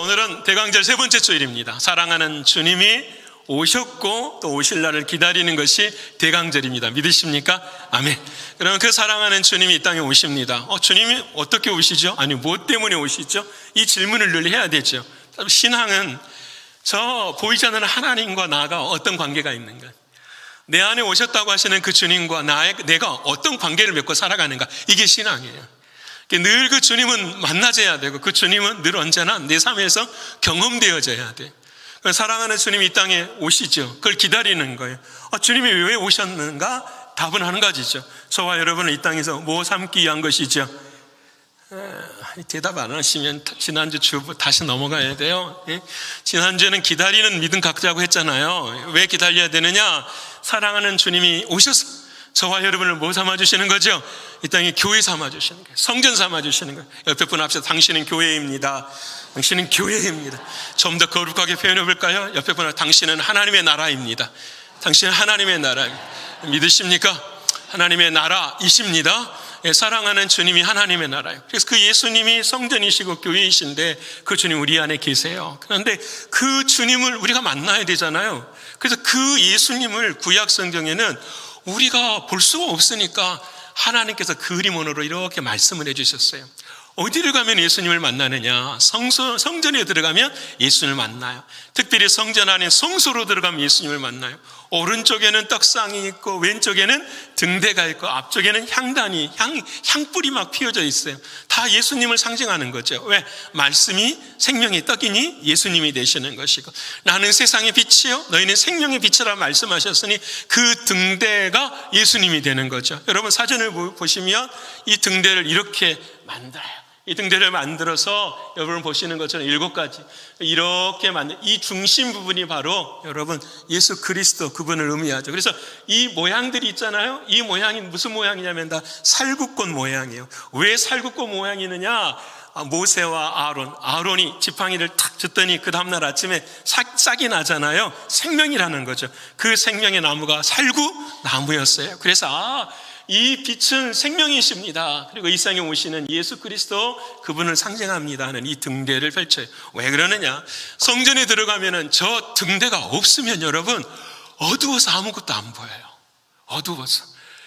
오늘은 대강절 세 번째 주일입니다. 사랑하는 주님이 오셨고 또 오실 날을 기다리는 것이 대강절입니다. 믿으십니까? 아멘. 그러면 그 사랑하는 주님이 이 땅에 오십니다. 주님이 어떻게 오시죠? 아니, 뭐 때문에 오시죠? 이 질문을 늘 해야 되죠. 신앙은 저 보이지 않는 하나님과 나가 어떤 관계가 있는가, 내 안에 오셨다고 하시는 그 주님과 내가 어떤 관계를 맺고 살아가는가, 이게 신앙이에요. 늘 그 주님은 만나져야 되고 그 주님은 늘 언제나 내 삶에서 경험되어져야 돼. 사랑하는 주님이 이 땅에 오시죠. 그걸 기다리는 거예요. 주님이 왜 오셨는가? 답은 한 가지죠. 저와 여러분을 이 땅에서 뭐 삼기 위한 것이죠. 대답 안 하시면 지난주 주부 다시 넘어가야 돼요. 지난주에는 기다리는 믿음 갖자고 했잖아요. 왜 기다려야 되느냐? 사랑하는 주님이 오셔서 저와 여러분을 뭐 삼아주시는 거죠? 이 땅에 교회 삼아주시는 거예요. 성전 삼아주시는 거예요. 옆에 분 앞에서 당신은 교회입니다. 당신은 교회입니다. 좀 더 거룩하게 표현해 볼까요? 옆에 분 앞에서 당신은 하나님의 나라입니다. 당신은 하나님의 나라입니다. 믿으십니까? 하나님의 나라이십니다. 사랑하는 주님이 하나님의 나라예요. 그래서 그 예수님이 성전이시고 교회이신데 그 주님 우리 안에 계세요. 그런데 그 주님을 우리가 만나야 되잖아요. 그래서 그 예수님을 구약 성경에는 우리가 볼 수가 없으니까 하나님께서 그림원으로 이렇게 말씀을 해주셨어요. 어디를 가면 예수님을 만나느냐? 성전에 들어가면 예수님을 만나요. 특별히 성전 안에 성소로 들어가면 예수님을 만나요. 오른쪽에는 떡상이 있고 왼쪽에는 등대가 있고 앞쪽에는 향단이 향불이 막 피어져 있어요. 다 예수님을 상징하는 거죠. 왜? 말씀이 생명의 떡이니 예수님이 되시는 것이고, 나는 세상의 빛이요 너희는 생명의 빛이라 말씀하셨으니 그 등대가 예수님이 되는 거죠. 여러분 사전을 보시면 이 등대를 이렇게 만들어요. 이 등대를 만들어서 여러분 보시는 것처럼 7가지 이렇게 만든 이 중심 부분이 바로 여러분 예수 그리스도 그분을 의미하죠. 그래서 이 모양들이 있잖아요. 이 모양이 무슨 모양이냐면 다 살구꽃 모양이에요. 왜 살구꽃 모양이느냐? 모세와 아론이 지팡이를 탁 줬더니 그 다음날 아침에 싹이 나잖아요. 생명이라는 거죠. 그 생명의 나무가 살구나무였어요. 그래서 이 빛은 생명이십니다. 그리고 이 땅에 오시는 예수 그리스도 그분을 상징합니다 하는 이 등대를 펼쳐요. 왜 그러느냐? 성전에 들어가면은 저 등대가 없으면 여러분 어두워서 아무것도 안 보여요. 어두워서.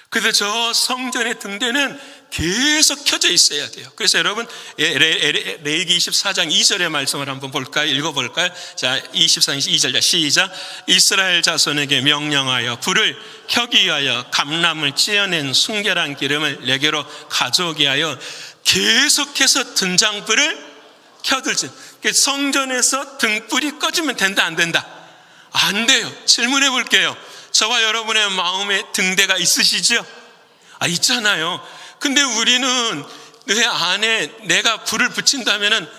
그래서 저 성전의 등대는 계속 켜져 있어야 돼요. 그래서 여러분 레위기 24장 2절의 말씀을 한번 볼까요? 읽어볼까요? 자, 24장 2절 시작. 이스라엘 자손에게 명령하여 불을 켜기 위하여 감람을 찌어낸 순결한 기름을 내게로 가져오게 하여 계속해서 등장불을 켜들지. 성전에서 등불이 꺼지면 된다 안 된다? 안 돼요. 질문해 볼게요. 저와 여러분의 마음에 등대가 있으시죠? 있잖아요. 근데 우리는 내 안에 내가 불을 붙인다면은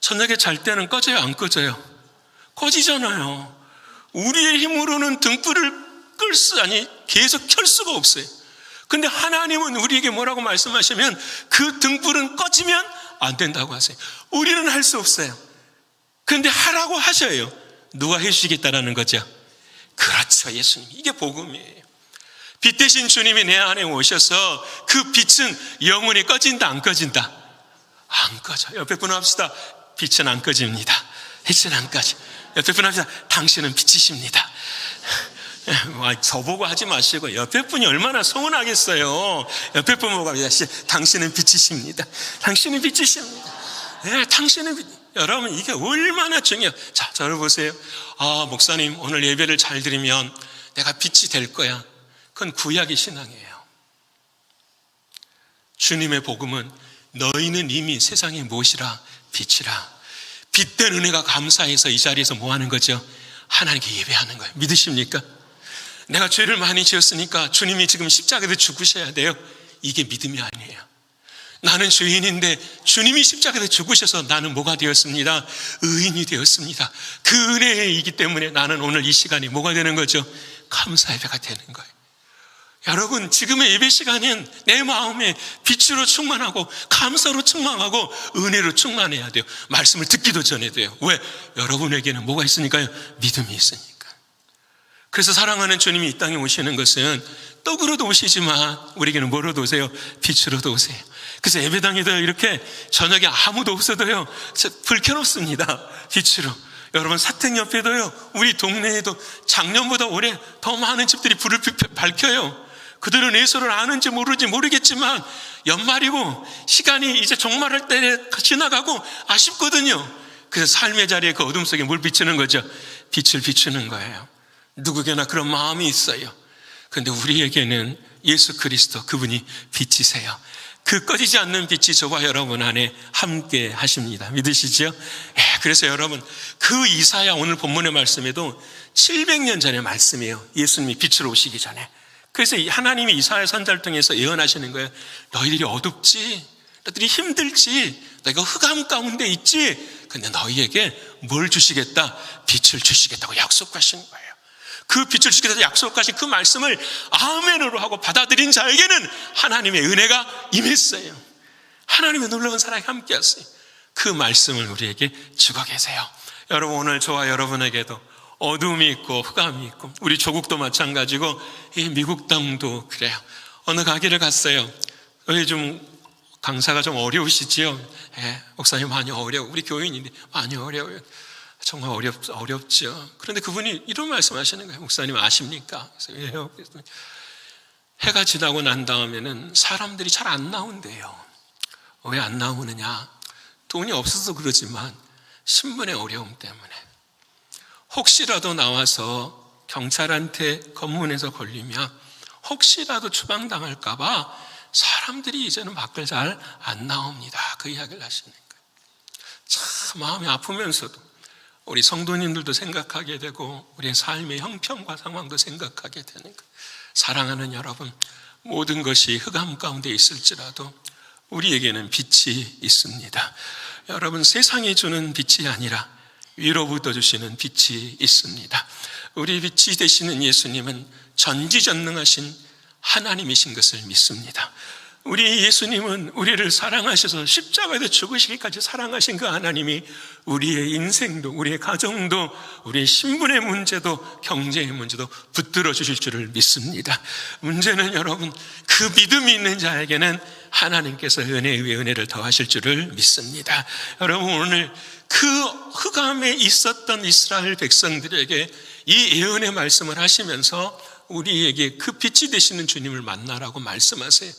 저녁에 잘 때는 꺼져요, 안 꺼져요? 꺼지잖아요. 우리의 힘으로는 등불을 계속 켤 수가 없어요. 근데 하나님은 우리에게 뭐라고 말씀하시면 그 등불은 꺼지면 안 된다고 하세요. 우리는 할 수 없어요. 근데 하라고 하셔요. 누가 해주시겠다라는 거죠? 그렇죠, 예수님. 이게 복음이에요. 빛 대신 주님이 내 안에 오셔서 그 빛은 영원히 꺼진다 안 꺼진다? 안 꺼져. 옆에 분 합시다. 빛은 안 꺼집니다. 빛은 안 꺼져. 옆에 분 합시다. 당신은 빛이십니다. 저보고 하지 마시고 옆에 분이 얼마나 서운하겠어요. 옆에 분 보고 합시다. 당신은 빛이십니다. 당신은 빛이십니다. 네, 당신은 빛. 여러분 이게 얼마나 중요해요. 자, 저를 보세요. 목사님 오늘 예배를 잘 드리면 내가 빛이 될 거야. 그건 구약의 신앙이에요. 주님의 복음은 너희는 이미 세상의 무엇이라? 빛이라. 빛된 은혜가 감사해서 이 자리에서 뭐 하는 거죠? 하나님께 예배하는 거예요. 믿으십니까? 내가 죄를 많이 지었으니까 주님이 지금 십자가에서 죽으셔야 돼요. 이게 믿음이 아니에요. 나는 죄인인데 주님이 십자가에서 죽으셔서 나는 뭐가 되었습니다? 의인이 되었습니다. 그 은혜이기 때문에 나는 오늘 이 시간이 뭐가 되는 거죠? 감사 예배가 되는 거예요. 여러분 지금의 예배 시간은 내 마음에 빛으로 충만하고 감사로 충만하고 은혜로 충만해야 돼요. 말씀을 듣기도 전에 돼요. 왜? 여러분에게는 뭐가 있으니까요? 믿음이 있으니까. 그래서 사랑하는 주님이 이 땅에 오시는 것은 떡으로도 오시지만 우리에게는 뭐로도 오세요? 빛으로도 오세요. 그래서 예배당에도 이렇게 저녁에 아무도 없어도요, 불 켜놓습니다. 빛으로. 여러분, 사택 옆에도요, 우리 동네에도 작년보다 올해 더 많은 집들이 불을 밝혀요. 그들은 예수를 아는지 모르겠지만 연말이고 시간이 이제 종말할 때 지나가고 아쉽거든요. 그래서 삶의 자리에 그 어둠 속에 뭘 비추는 거죠? 빛을 비추는 거예요. 누구에게나 그런 마음이 있어요. 그런데 우리에게는 예수 그리스도, 그분이 빛이세요. 그 꺼지지 않는 빛이 저와 여러분 안에 함께 하십니다. 믿으시죠? 그래서 여러분, 그 이사야 오늘 본문의 말씀에도 700년 전의 말씀이에요. 예수님이 빛으로 오시기 전에. 그래서 하나님이 이사야 선지자를 통해서 예언하시는 거예요. 너희들이 어둡지, 너희들이 힘들지, 너희가 흑암 가운데 있지, 근데 너희에게 뭘 주시겠다? 빛을 주시겠다고 약속하신 거예요. 그 빛을 주시겠다고 약속하신 그 말씀을 아멘으로 하고 받아들인 자에게는 하나님의 은혜가 임했어요. 하나님의 놀라운 사랑이 함께했어요. 그 말씀을 우리에게 주고 계세요. 여러분, 오늘 저와 여러분에게도 어둠이 있고 흑암이 있고, 우리 조국도 마찬가지고 이 미국 땅도 그래요. 어느 가게를 갔어요. 여기 좀 강사가 좀 어려우시지요? 목사님 많이 어려워. 우리 교인인데 많이 어려워요. 정말 어렵죠. 그런데 그분이 이런 말씀하시는 거예요. 목사님 아십니까? 그래서 왜요? 해가 지나고 난 다음에는 사람들이 잘 안 나온대요. 왜 안 나오느냐? 돈이 없어서 그러지만 신분의 어려움 때문에. 혹시라도 나와서 경찰한테 검문해서 걸리면 혹시라도 추방당할까 봐 사람들이 이제는 밖을 잘 안 나옵니다. 그 이야기를 하시는 거예요. 참 마음이 아프면서도 우리 성도님들도 생각하게 되고 우리의 삶의 형편과 상황도 생각하게 되는 거예요. 사랑하는 여러분, 모든 것이 흑암 가운데 있을지라도 우리에게는 빛이 있습니다. 여러분, 세상이 주는 빛이 아니라 위로부터 주시는 빛이 있습니다. 우리 빛이 되시는 예수님은 전지전능하신 하나님이신 것을 믿습니다. 우리 예수님은 우리를 사랑하셔서 십자가에서 죽으시기까지 사랑하신 그 하나님이 우리의 인생도, 우리의 가정도, 우리의 신분의 문제도, 경제의 문제도 붙들어 주실 줄을 믿습니다. 문제는 여러분, 그 믿음이 있는 자에게는 하나님께서 은혜 위에 은혜를 더하실 줄을 믿습니다. 여러분, 오늘 그 흑암에 있었던 이스라엘 백성들에게 이 예언의 말씀을 하시면서 우리에게 그 빛이 되시는 주님을 만나라고 말씀하세요.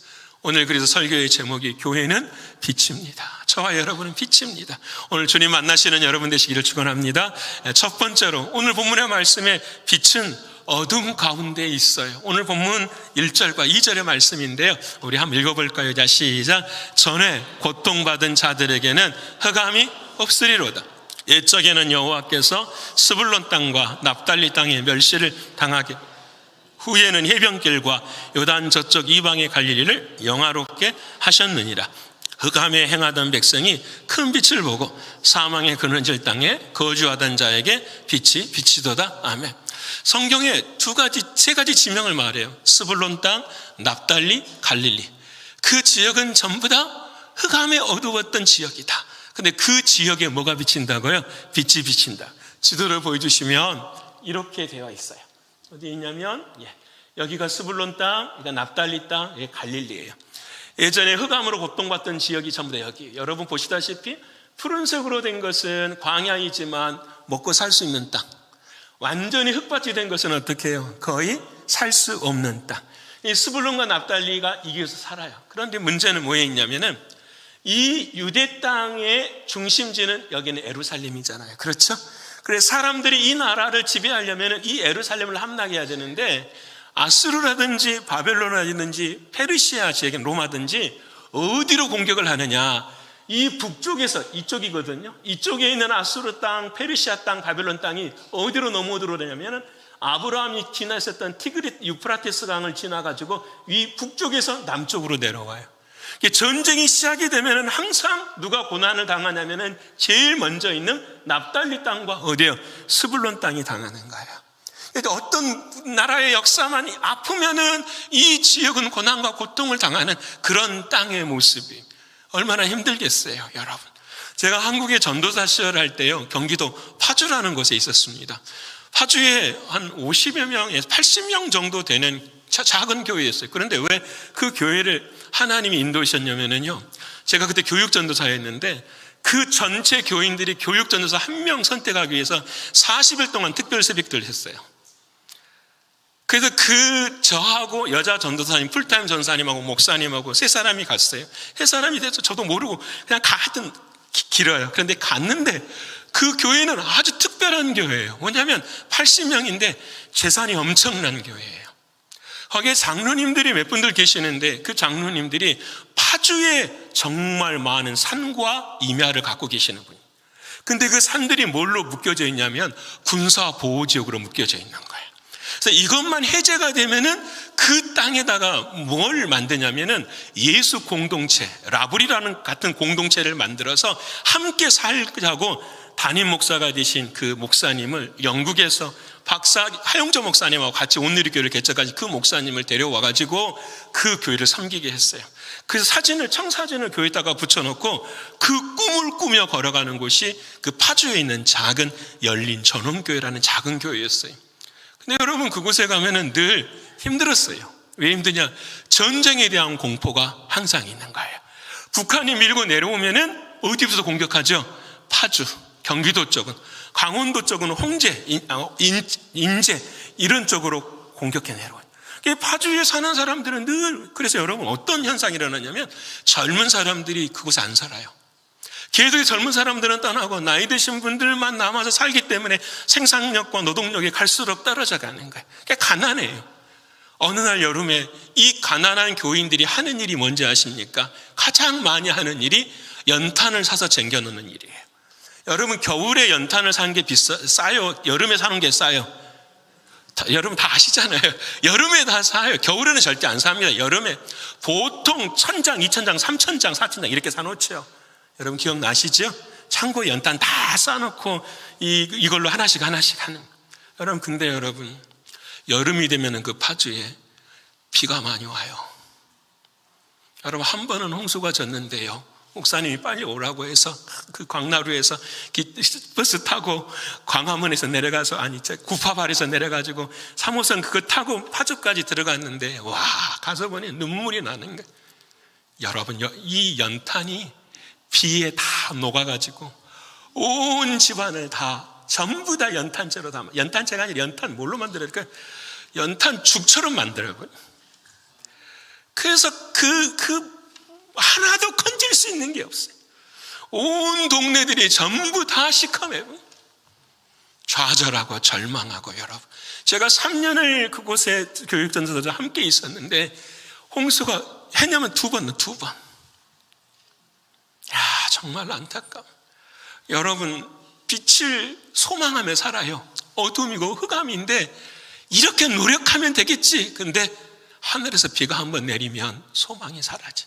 오늘 그래서 설교의 제목이 교회는 빛입니다. 저와 여러분은 빛입니다. 오늘 주님 만나시는 여러분 되시기를 축원합니다. 첫 번째로 오늘 본문의 말씀에 빛은 어둠 가운데 있어요. 오늘 본문 1절과 2절의 말씀인데요. 우리 한번 읽어볼까요? 자, 시작. 전에 고통받은 자들에게는 흑암이 없으리로다. 옛적에는 여호와께서 스불론 땅과 납달리 땅에 멸시를 당하게, 후에는 해변길과 요단 저쪽 이방의 갈릴리를 영화롭게 하셨느니라. 흑암에 행하던 백성이 큰 빛을 보고 사망의 그늘질 땅에 거주하던 자에게 빛이 비치도다. 아멘. 성경에 세 가지 지명을 말해요. 스불론 땅, 납달리, 갈릴리. 그 지역은 전부 다 흑암에 어두웠던 지역이다. 근데 그 지역에 뭐가 비친다고요? 빛이 비친다. 지도를 보여주시면 이렇게 되어 있어요. 어디 있냐면 여기가 스불론 땅, 여기가 납달리 땅, 여기 갈릴리예요. 예전에 흑암으로 고통받던 지역이 전부 다 여기. 여러분 보시다시피 푸른색으로 된 것은 광야이지만 먹고 살 수 있는 땅. 완전히 흙밭이 된 것은 어떻게 해요? 거의 살 수 없는 땅. 이 스불론과 납달리가 이기서 살아요. 그런데 문제는 뭐에 있냐면은 이 유대 땅의 중심지는 여기는 예루살렘이잖아요. 그렇죠? 그래서 사람들이 이 나라를 지배하려면 이 예루살렘을 함락해야 되는데 아수르라든지 바벨론이라든지 페르시아 지역인 로마든지 어디로 공격을 하느냐? 이 북쪽에서, 이쪽이거든요. 이쪽에 있는 아수르 땅, 페르시아 땅, 바벨론 땅이 어디로 넘어들어오냐면 아브라함이 지나셨던 티그리 유프라테스 강을 지나가지고 이 북쪽에서 남쪽으로 내려와요. 전쟁이 시작이 되면 항상 누가 고난을 당하냐면 제일 먼저 있는 납달리 땅과 어디요? 스불론 땅이 당하는 거예요. 어떤 나라의 역사만 아프면은 이 지역은 고난과 고통을 당하는 그런 땅의 모습이 얼마나 힘들겠어요, 여러분. 제가 한국에 전도사 시절을 할 때요, 경기도 파주라는 곳에 있었습니다. 파주에 한 50여 명에서 80명 정도 되는 작은 교회였어요. 그런데 왜 그 교회를 하나님이 인도하셨냐면요, 제가 그때 교육전도사였는데 그 전체 교인들이 교육전도사 한 명 선택하기 위해서 40일 동안 특별 새벽들을 했어요. 그래서 저하고 여자 전도사님, 풀타임 전사님하고 목사님하고 세 사람이 갔어요. 세 사람이 돼서 저도 모르고 그냥 하여튼 길어요. 그런데 갔는데 그 교회는 아주 특별한 교회예요. 뭐냐면 80명인데 재산이 엄청난 교회예요. 거기에 장로님들이 몇 분들 계시는데 그 장로님들이 파주에 정말 많은 산과 임야를 갖고 계시는 분이에요. 근데 그 산들이 뭘로 묶여져 있냐면 군사보호지역으로 묶여져 있는 거예요. 그래서 이것만 해제가 되면은 그 땅에다가 뭘 만드냐면은 예수 공동체, 라브리라는 같은 공동체를 만들어서 함께 살자고 담임 목사가 되신 그 목사님을 영국에서 하용조 목사님하고 같이 온누리 교회를 개척하신 그 목사님을 데려와가지고 그 교회를 섬기게 했어요. 그래서 청사진을 교회에다가 붙여놓고 그 꿈을 꾸며 걸어가는 곳이 그 파주에 있는 작은 열린 전원교회라는 작은 교회였어요. 근데 여러분, 그곳에 가면은 늘 힘들었어요. 왜 힘드냐? 전쟁에 대한 공포가 항상 있는 거예요. 북한이 밀고 내려오면은 어디부터 공격하죠? 파주, 경기도 쪽은, 강원도 쪽은 홍제, 인제 이런 쪽으로 공격해 내려와요. 파주에 사는 사람들은 늘, 그래서 여러분 어떤 현상이 일어나냐면 젊은 사람들이 그곳에 안 살아요. 계속 젊은 사람들은 떠나고 나이 드신 분들만 남아서 살기 때문에 생산력과 노동력이 갈수록 떨어져 가는 거예요. 가난해요. 어느 날 여름에 이 가난한 교인들이 하는 일이 뭔지 아십니까? 가장 많이 하는 일이 연탄을 사서 쟁겨놓는 일이에요. 여러분, 겨울에 연탄을 사는 게 싸요? 여름에 사는 게 싸요? 여러분 다 아시잖아요. 여름에 다 사요. 겨울에는 절대 안 삽니다. 여름에 보통 1000장, 2000장, 3000장, 4000장 이렇게 사놓죠. 여러분 기억나시죠? 창고에 연탄 다 쌓아놓고 이걸로 하나씩 하는. 여러분, 근데 여러분, 여름이 되면은 그 파주에 비가 많이 와요. 여러분, 한 번은 홍수가 졌는데요, 목사님이 빨리 오라고 해서 그 광나루에서 버스 타고 광화문에서 내려가서, 구파발에서 내려가지고 3호선 그거 타고 파주까지 들어갔는데, 와, 가서 보니 눈물이 나는 거예요. 여러분, 이 연탄이 비에 다 녹아가지고 온 집안을 다 전부 다 연탄재로 담아. 연탄재가 아니라 연탄 뭘로 만들어요? 연탄 죽처럼 만들어요. 그래서 하나도 건질 수 있는 게 없어요. 온 동네들이 전부 다 시커매요. 좌절하고 절망하고. 여러분, 제가 3년을 그곳에 교육전도사로 함께 있었는데 홍수가 해냐면 두 번. 정말 안타까워. 여러분, 빛을 소망하며 살아요. 어둠이고 흑암인데 이렇게 노력하면 되겠지. 근데 하늘에서 비가 한번 내리면 소망이 사라져.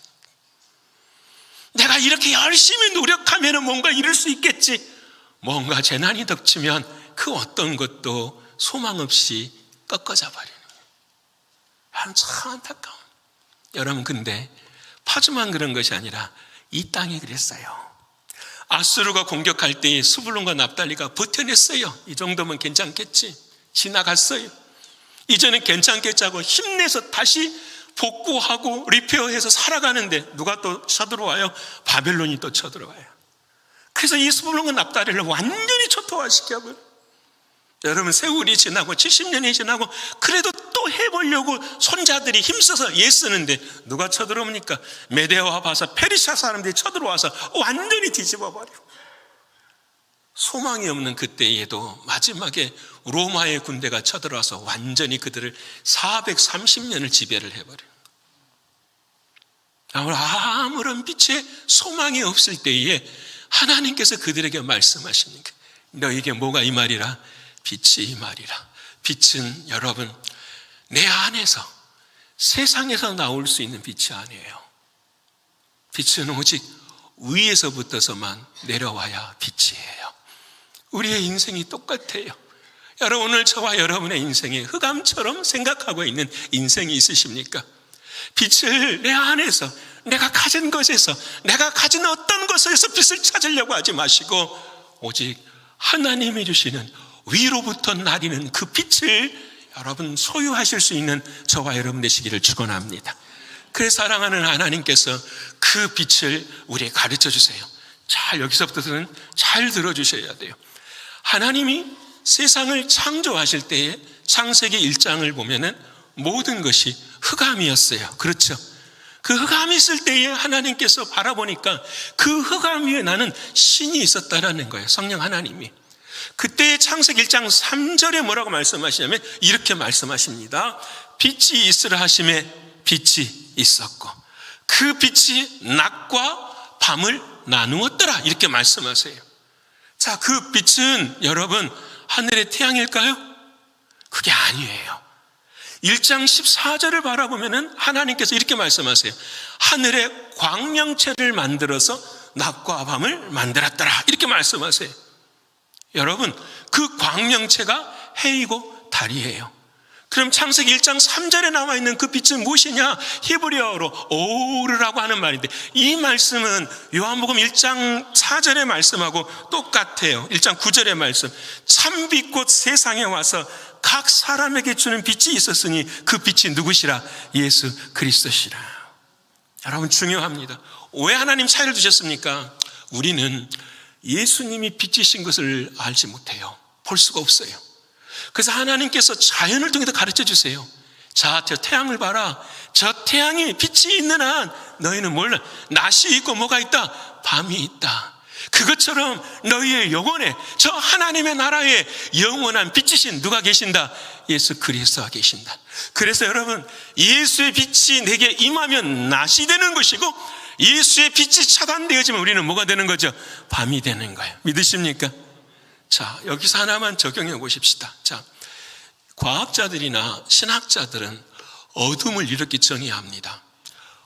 내가 이렇게 열심히 노력하면 뭔가 이룰 수 있겠지. 뭔가 재난이 닥치면 그 어떤 것도 소망 없이 꺾어져 버리는 거예요. 참 안타까워. 여러분, 근데 파주만 그런 것이 아니라 이 땅이 그랬어요. 아수르가 공격할 때 스불론과 납달리가 버텨냈어요. 이 정도면 괜찮겠지. 지나갔어요. 이제는 괜찮겠지 하고 힘내서 다시 복구하고 리페어해서 살아가는데 누가 또 쳐들어와요? 바벨론이 또 쳐들어와요. 그래서 이 스불론과 납달리를 완전히 초토화시켜버려요. 여러분, 세월이 지나고 70년이 지나고 그래도 또 해보려고 손자들이 힘써서 애쓰는데 누가 쳐들어옵니까? 메데와 바사, 페르시아 사람들이 쳐들어와서 완전히 뒤집어버리고. 소망이 없는 그때에도 마지막에 로마의 군대가 쳐들어와서 완전히 그들을 430년을 지배를 해버려요. 아무런 빛에 소망이 없을 때에 하나님께서 그들에게 말씀하십니까? 너에게 뭐가 이 말이라? 빛이 이 말이라. 빛은 여러분, 내 안에서, 세상에서 나올 수 있는 빛이 아니에요. 빛은 오직 위에서부터서만 내려와야 빛이에요. 우리의 인생이 똑같아요. 여러분, 오늘 저와 여러분의 인생에 흑암처럼 생각하고 있는 인생이 있으십니까? 빛을 내 안에서, 내가 가진 것에서, 내가 가진 어떤 것에서 빛을 찾으려고 하지 마시고 오직 하나님이 주시는 위로부터 나리는 그 빛을 여러분 소유하실 수 있는 저와 여러분 되시기를 축원합니다. 그래서 사랑하는 하나님께서 그 빛을 우리에게 가르쳐 주세요. 잘 여기서부터는 잘 들어주셔야 돼요. 하나님이 세상을 창조하실 때에 창세기 1장을 보면은 모든 것이 흑암이었어요. 그렇죠? 그 흑암이 있을 때에 하나님께서 바라보니까 그 흑암 위에 나는 신이 있었다라는 거예요. 성령 하나님이. 그때 창세기 1장 3절에 뭐라고 말씀하시냐면 이렇게 말씀하십니다. 빛이 있으라 하심에 빛이 있었고 그 빛이 낮과 밤을 나누었더라 이렇게 말씀하세요. 자, 그 빛은 여러분 하늘의 태양일까요? 그게 아니에요. 1장 14절을 바라보면은 하나님께서 이렇게 말씀하세요. 하늘의 광명체를 만들어서 낮과 밤을 만들었더라 이렇게 말씀하세요. 여러분 그 광명체가 해이고 달이에요. 그럼 창세기 1장 3절에 나와 있는 그 빛은 무엇이냐? 히브리어로 오르라고 하는 말인데 이 말씀은 요한복음 1장 4절의 말씀하고 똑같아요. 1장 9절의 말씀. 참빛 곧 세상에 와서 각 사람에게 주는 빛이 있었으니 그 빛이 누구시라? 예수 그리스도시라. 여러분 중요합니다. 왜 하나님 차이를 두셨습니까? 우리는 예수님이 빛이신 것을 알지 못해요. 볼 수가 없어요. 그래서 하나님께서 자연을 통해서 가르쳐 주세요. 자, 저 태양을 봐라. 저 태양이 빛이 있는 한 너희는 몰라. 낮이 있고 뭐가 있다? 밤이 있다. 그것처럼 너희의 영혼에 저 하나님의 나라에 영원한 빛이신 누가 계신다? 예수 그리스도가 계신다. 그래서 여러분 예수의 빛이 내게 임하면 낮이 되는 것이고 예수의 빛이 차단되어지면 우리는 뭐가 되는 거죠? 밤이 되는 거예요. 믿으십니까? 자, 여기서 하나만 적용해 보십시다. 자, 과학자들이나 신학자들은 어둠을 이렇게 정의합니다.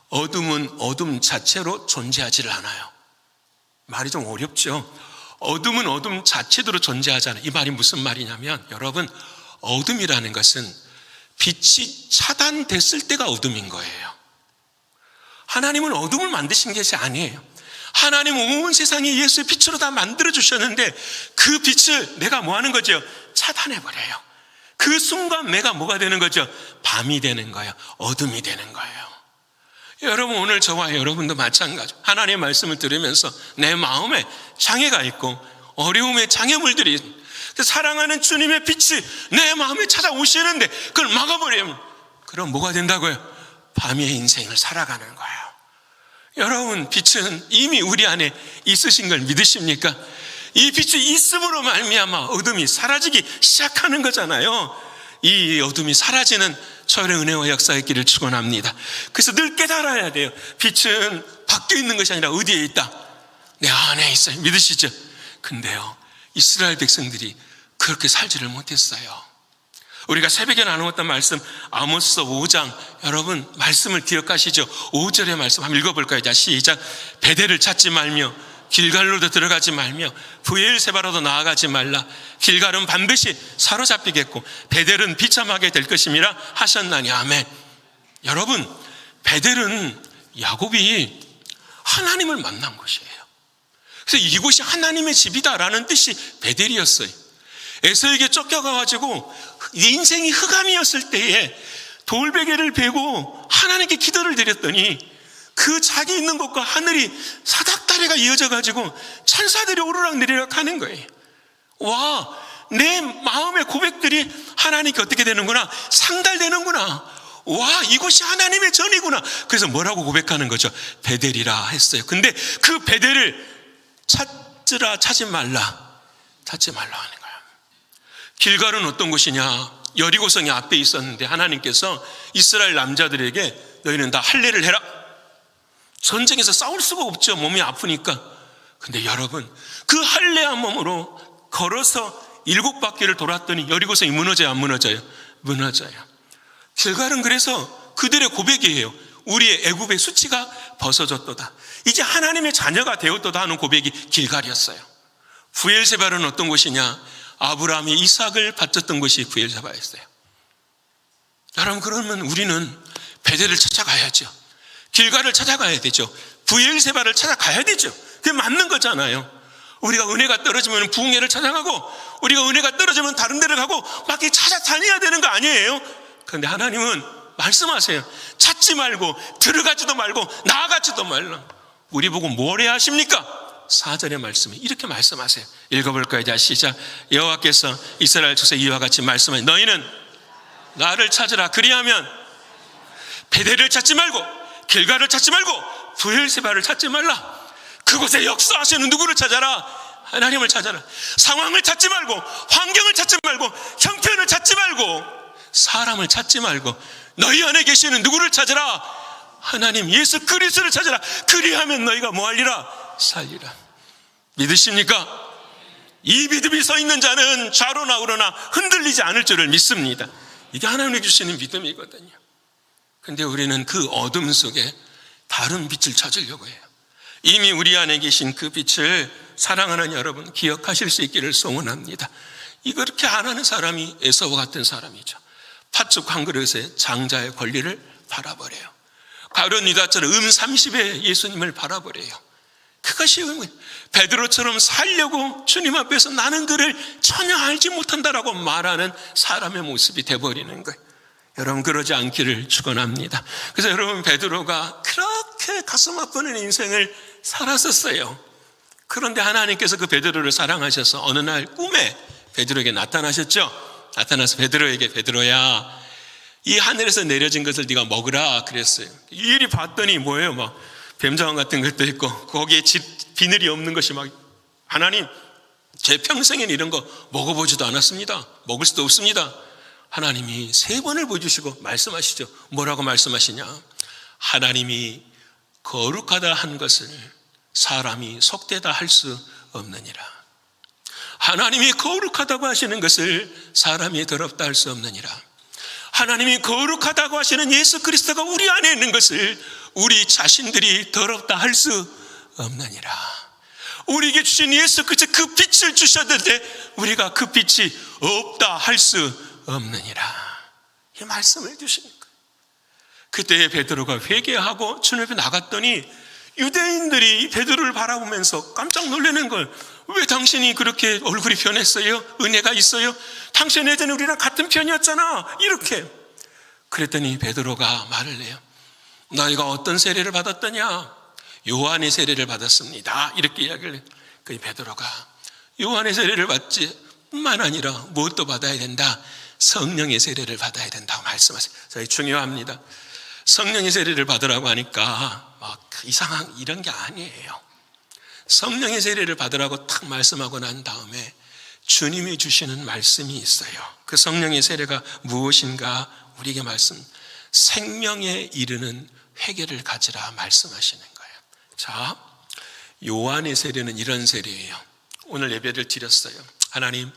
어둠은 어둠 자체로 존재하지를 않아요. 말이 좀 어렵죠? 어둠은 어둠 자체로 존재하지 않아요. 이 말이 무슨 말이냐면 여러분 어둠이라는 것은 빛이 차단됐을 때가 어둠인 거예요. 하나님은 어둠을 만드신 것이 아니에요. 하나님은 온 세상이 예수의 빛으로 다 만들어주셨는데 그 빛을 내가 뭐 하는 거죠? 차단해버려요. 그 순간 내가 뭐가 되는 거죠? 밤이 되는 거예요. 어둠이 되는 거예요. 여러분 오늘 저와 여러분도 마찬가지. 하나님의 말씀을 들으면서 내 마음에 장애가 있고 어려움의 장애물들이 사랑하는 주님의 빛이 내 마음에 찾아오시는데 그걸 막아버리면 그럼 뭐가 된다고요? 밤의 인생을 살아가는 거예요. 여러분 빛은 이미 우리 안에 있으신 걸 믿으십니까? 이 빛이 있음으로 말미암아 어둠이 사라지기 시작하는 거잖아요. 이 어둠이 사라지는 저의 은혜와 역사의 길을 축원합니다. 그래서 늘 깨달아야 돼요. 빛은 밖에 있는 것이 아니라 어디에 있다? 내 안에 있어요. 믿으시죠? 근데요 이스라엘 백성들이 그렇게 살지를 못했어요. 우리가 새벽에 나누었던 말씀 아모스 5장 여러분 말씀을 기억하시죠? 5절의 말씀 한번 읽어볼까요? 자, 시작. 베델을 찾지 말며 길갈로도 들어가지 말며 브엘세바로도 나아가지 말라. 길갈은 반드시 사로잡히겠고 베델은 비참하게 될 것임이라 하셨나니. 아멘. 여러분 베델은 야곱이 하나님을 만난 곳이에요. 그래서 이곳이 하나님의 집이다라는 뜻이 베델이었어요. 에서에게 쫓겨가가지고 인생이 흑암이었을 때에 돌베개를 베고 하나님께 기도를 드렸더니 그 자기 있는 곳과 하늘이 사닥다리가 이어져가지고 천사들이 오르락내리락 하는 거예요. 와, 내 마음의 고백들이 하나님께 어떻게 되는구나? 상달되는구나. 와, 이곳이 하나님의 전이구나. 그래서 뭐라고 고백하는 거죠? 베델이라 했어요. 근데 그 베델을 찾지 말라 하는 거예요. 길갈은 어떤 곳이냐? 여리고성이 앞에 있었는데 하나님께서 이스라엘 남자들에게 너희는 다 할례를 해라. 전쟁에서 싸울 수가 없죠. 몸이 아프니까. 근데 여러분 그 할례한 몸으로 걸어서 7바퀴를 돌았더니 여리고성이 무너져요? 안 무너져요? 무너져요. 길갈은 그래서 그들의 고백이에요. 우리의 애굽의 수치가 벗어졌도다. 이제 하나님의 자녀가 되었도다 하는 고백이 길갈이었어요. 브엘세바는 어떤 곳이냐? 아브라함이 이삭을 바쳤던 곳이 브엘세바였어요. 여러분 그러면 우리는 베델을 찾아가야죠. 길갈을 찾아가야 되죠. 브엘세바를 찾아가야 되죠. 그게 맞는 거잖아요. 우리가 은혜가 떨어지면 부흥회를 찾아가고, 우리가 은혜가 떨어지면 다른 데를 가고 막 찾아다녀야 되는 거 아니에요? 그런데 하나님은 말씀하세요. 찾지 말고 들어가지도 말고 나아가지도 말라. 우리 보고 뭘 해야 하십니까? 4절의 말씀에 이렇게 말씀하세요. 읽어볼까요? 자, 시작. 여호와께서 이스라엘 족속에 이와 같이 말씀하니 너희는 나를 찾으라. 그리하면 베델을 찾지 말고 길갈을 찾지 말고 브엘세바를 찾지 말라. 그곳에 역사하시는 누구를 찾아라? 하나님을 찾아라. 상황을 찾지 말고 환경을 찾지 말고 형편을 찾지 말고 사람을 찾지 말고 너희 안에 계시는 누구를 찾아라? 하나님 예수 그리스도를 찾아라. 그리하면 너희가 뭐하리라? 살리라. 믿으십니까? 이 믿음이 서 있는 자는 좌로나 우로나 흔들리지 않을 줄을 믿습니다. 이게 하나님이 주시는 믿음이거든요. 그런데 우리는 그 어둠 속에 다른 빛을 찾으려고 해요. 이미 우리 안에 계신 그 빛을 사랑하는 여러분 기억하실 수 있기를 소원합니다. 이렇게 안 하는 사람이 에서와 같은 사람이죠. 팥죽 한 그릇에 장자의 권리를 바라버려요. 가룟 유다처럼 30에 예수님을 바라버려요. 그것이 베드로처럼 살려고 주님 앞에서 나는 그를 전혀 알지 못한다라고 말하는 사람의 모습이 돼버리는 거예요. 여러분 그러지 않기를 축원합니다. 그래서 여러분 베드로가 그렇게 가슴 아프는 인생을 살았었어요. 그런데 하나님께서 그 베드로를 사랑하셔서 어느 날 꿈에 베드로에게 나타나셨죠. 나타나서 베드로에게 베드로야 이 하늘에서 내려진 것을 네가 먹으라 그랬어요. 이리 봤더니 뭐예요? 막 뱀장어 같은 것도 있고 거기에 비늘이 없는 것이 막 하나님 제 평생엔 이런 거 먹어보지도 않았습니다. 먹을 수도 없습니다. 하나님이 3번을 보여주시고 말씀하시죠. 뭐라고 말씀하시냐? 하나님이 거룩하다 한 것을 사람이 속되다 할 수 없느니라. 하나님이 거룩하다고 하시는 것을 사람이 더럽다 할 수 없느니라. 하나님이 거룩하다고 하시는 예수 그리스도가 우리 안에 있는 것을 우리 자신들이 더럽다 할 수 없느니라. 우리에게 주신 예수 그리스도 그 빛을 주셨는데 우리가 그 빛이 없다 할 수 없느니라. 이 말씀을 주시는 거예요. 그때 베드로가 회개하고 주님 앞에 나갔더니 유대인들이 베드로를 바라보면서 깜짝 놀라는 걸, 왜 당신이 그렇게 얼굴이 변했어요? 은혜가 있어요? 당신 예전에 우리랑 같은 편이었잖아. 이렇게. 그랬더니 베드로가 말을 해요. 너희가 어떤 세례를 받았더냐? 요한의 세례를 받았습니다. 이렇게 이야기를 해요. 그 베드로가 요한의 세례를 받지 뿐만 아니라 무엇도 받아야 된다. 성령의 세례를 받아야 된다고 말씀하세요. 저희 중요합니다. 성령의 세례를 받으라고 하니까 막 이상한 이런 게 아니에요. 성령의 세례를 받으라고 딱 말씀하고 난 다음에 주님이 주시는 말씀이 있어요. 그 성령의 세례가 무엇인가 우리에게 생명에 이르는 회개를 가지라 말씀하시는 거예요. 자, 요한의 세례는 이런 세례예요. 오늘 예배를 드렸어요. 하나님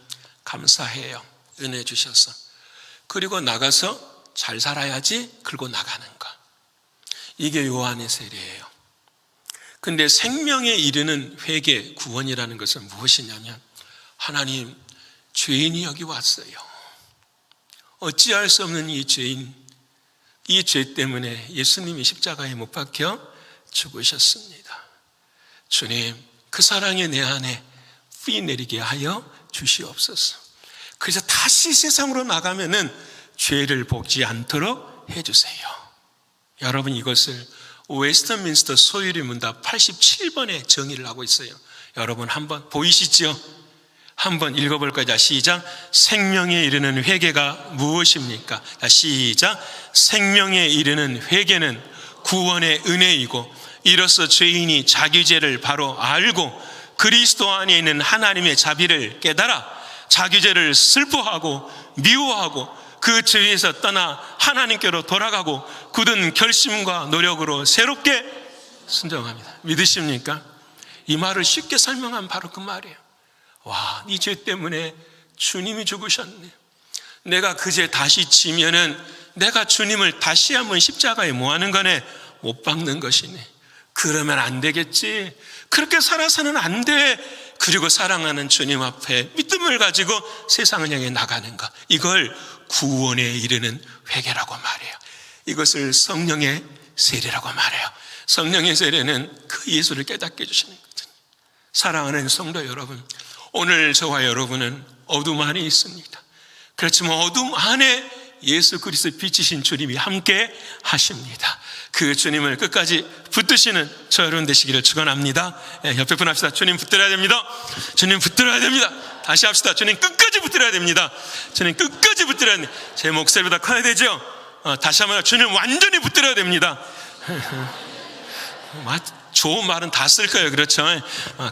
감사해요. 은혜 주셔서. 그리고 나가서 잘 살아야지 그리고 나가는 거. 이게 요한의 세례예요. 근데 생명에 이르는 회개, 구원이라는 것은 무엇이냐면 하나님 죄인이 여기 왔어요. 어찌할 수 없는 이 죄인, 이 죄 때문에 예수님이 십자가에 못 박혀 죽으셨습니다. 주님 그 사랑의 내 안에 피 내리게 하여 주시옵소서. 그래서 다시 세상으로 나가면은 죄를 복지 않도록 해주세요. 여러분 이것을 웨스트민스터 소유리 문답 87번에 정의를 하고 있어요. 여러분 한번 보이시죠? 한번 읽어볼까요? 자, 시작. 생명에 이르는 회개가 무엇입니까? 자, 시작. 생명에 이르는 회개는 구원의 은혜이고 이로써 죄인이 자기 죄를 바로 알고 그리스도 안에 있는 하나님의 자비를 깨달아 자기 죄를 슬퍼하고 미워하고 그 죄에서 떠나 하나님께로 돌아가고 굳은 결심과 노력으로 새롭게 순종합니다. 믿으십니까? 이 말을 쉽게 설명하면 바로 그 말이에요. 와, 이 죄 때문에 주님이 죽으셨네. 내가 그 죄 다시 지면은 내가 주님을 다시 한번 십자가에 뭐 하는 거네? 못 박는 것이네. 그러면 안 되겠지. 그렇게 살아서는 안 돼. 그리고 사랑하는 주님 앞에 믿음을 가지고 세상을 향해 나가는 것. 이걸 구원에 이르는 회개라고 말해요. 이것을 성령의 세례라고 말해요. 성령의 세례는 그 예수를 깨닫게 해주시는 거죠. 사랑하는 성도 여러분, 오늘 저와 여러분은 어둠 안에 있습니다. 그렇지만 어둠 안에 예수 그리스도의 빛이신 주님이 함께 하십니다. 그 주님을 끝까지 붙드시는 저 여러분 되시기를 축원합니다. 옆에 분 합시다. 주님 붙들어야 됩니다. 주님 붙들어야 됩니다. 다시 합시다. 주님 끝까지 붙들어야 됩니다. 주님 끝까지 붙들어야 됩니다. 제 목소리보다 커야 되죠? 다시 한번 주님 완전히 붙들어야 됩니다. 좋은 말은 다 쓸 거예요. 그렇죠?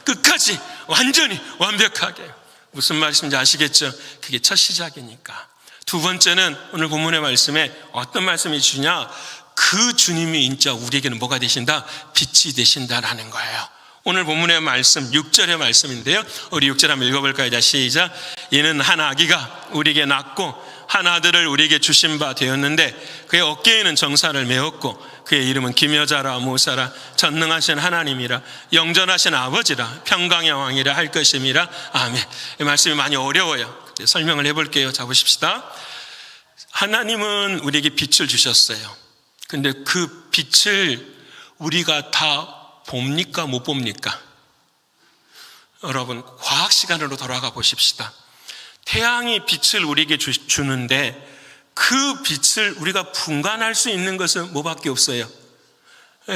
끝까지 완전히 완벽하게. 무슨 말씀인지 아시겠죠? 그게 첫 시작이니까. 두 번째는 오늘 본문의 말씀에 어떤 말씀이 주냐? 그 주님이 인자 우리에게는 뭐가 되신다? 빛이 되신다라는 거예요. 오늘 본문의 말씀 6절의 말씀인데요, 우리 6절 한번 읽어볼까요? 자, 시작. 이는 한 아기가 우리에게 낳고 한 아들을 우리에게 주신 바 되었는데 그의 어깨에는 정사를 메었고 그의 이름은 기묘자라 모사라 전능하신 하나님이라 영전하신 아버지라 평강의 왕이라 할 것임이라. 아멘. 이 말씀이 많이 어려워요. 설명을 해볼게요. 자, 보십시다. 하나님은 우리에게 빛을 주셨어요. 근데 그 빛을 우리가 다 봅니까? 못 봅니까? 여러분, 과학 시간으로 돌아가 보십시다. 태양이 빛을 우리에게 주는데 그 빛을 우리가 분간할 수 있는 것은 뭐밖에 없어요?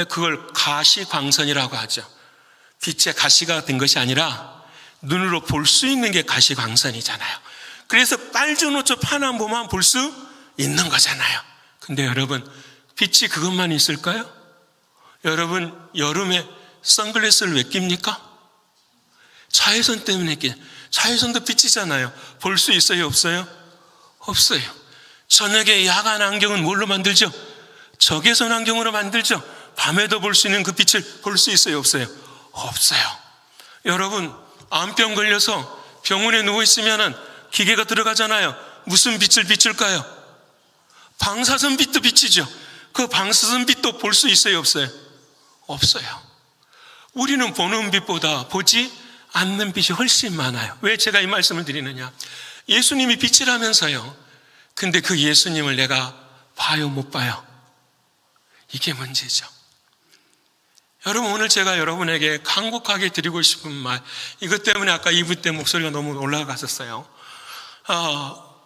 그걸 가시광선이라고 하죠. 빛의 가시가 된 것이 아니라 눈으로 볼 수 있는 게 가시광선이잖아요. 그래서 빨주 노초 파남보만 볼 수 있는 거잖아요. 근데 여러분, 빛이 그것만 있을까요? 여러분, 여름에 선글라스를 왜 낍니까? 자외선 때문에 끼. 자외선도 빛이잖아요. 볼 수 있어요? 없어요? 없어요. 저녁에 야간 안경은 뭘로 만들죠? 적외선 안경으로 만들죠. 밤에도 볼 수 있는 그 빛을 볼 수 있어요? 없어요? 없어요. 여러분, 암병 걸려서 병원에 누워있으면 기계가 들어가잖아요. 무슨 빛을 비출까요? 방사선 빛도 비치죠. 그 방사선 빛도 볼 수 있어요? 없어요? 없어요. 우리는 보는 빛보다 보지 않는 빛이 훨씬 많아요. 왜 제가 이 말씀을 드리느냐? 예수님이 빛이라면서요. 근데 그 예수님을 내가 봐요, 못 봐요? 이게 문제죠. 여러분, 오늘 제가 여러분에게 간곡하게 드리고 싶은 말, 이것 때문에 아까 2부 때 목소리가 너무 올라갔었어요.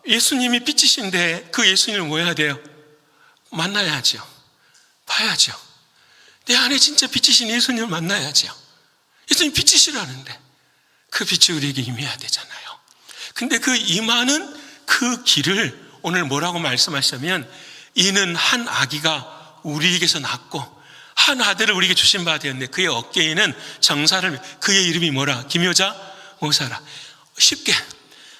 예수님이 빛이신데 그 예수님을 뭐 해야 돼요? 만나야죠. 봐야죠. 내 안에 진짜 빛이신 예수님을 만나야죠. 예수님 빛이시라는데 그 빛이 우리에게 임해야 되잖아요. 근데 그 임하는 그 길을 오늘 뭐라고 말씀하시냐면, 이는 한 아기가 우리에게서 낳고 한 아들을 우리에게 주신 바 되었는데 그의 어깨에는 정사를, 그의 이름이 뭐라? 기묘자 모사라. 쉽게,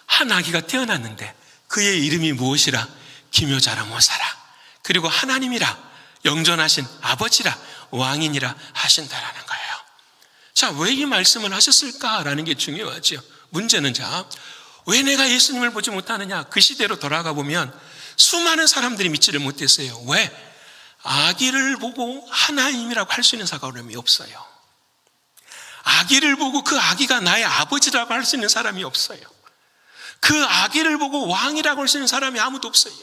한 아기가 태어났는데 그의 이름이 무엇이라? 기묘자라 모사라. 그리고 하나님이라, 영전하신 아버지라, 왕인이라 하신다라는 거예요. 자, 왜 이 말씀을 하셨을까라는 게 중요하죠. 문제는, 자, 왜 내가 예수님을 보지 못하느냐? 그 시대로 돌아가 보면 수많은 사람들이 믿지를 못했어요. 왜? 아기를 보고 하나님이라고 할 수 있는 사람이 없어요. 아기를 보고 그 아기가 나의 아버지라고 할 수 있는 사람이 없어요. 그 아기를 보고 왕이라고 할 수 있는 사람이 아무도 없어요.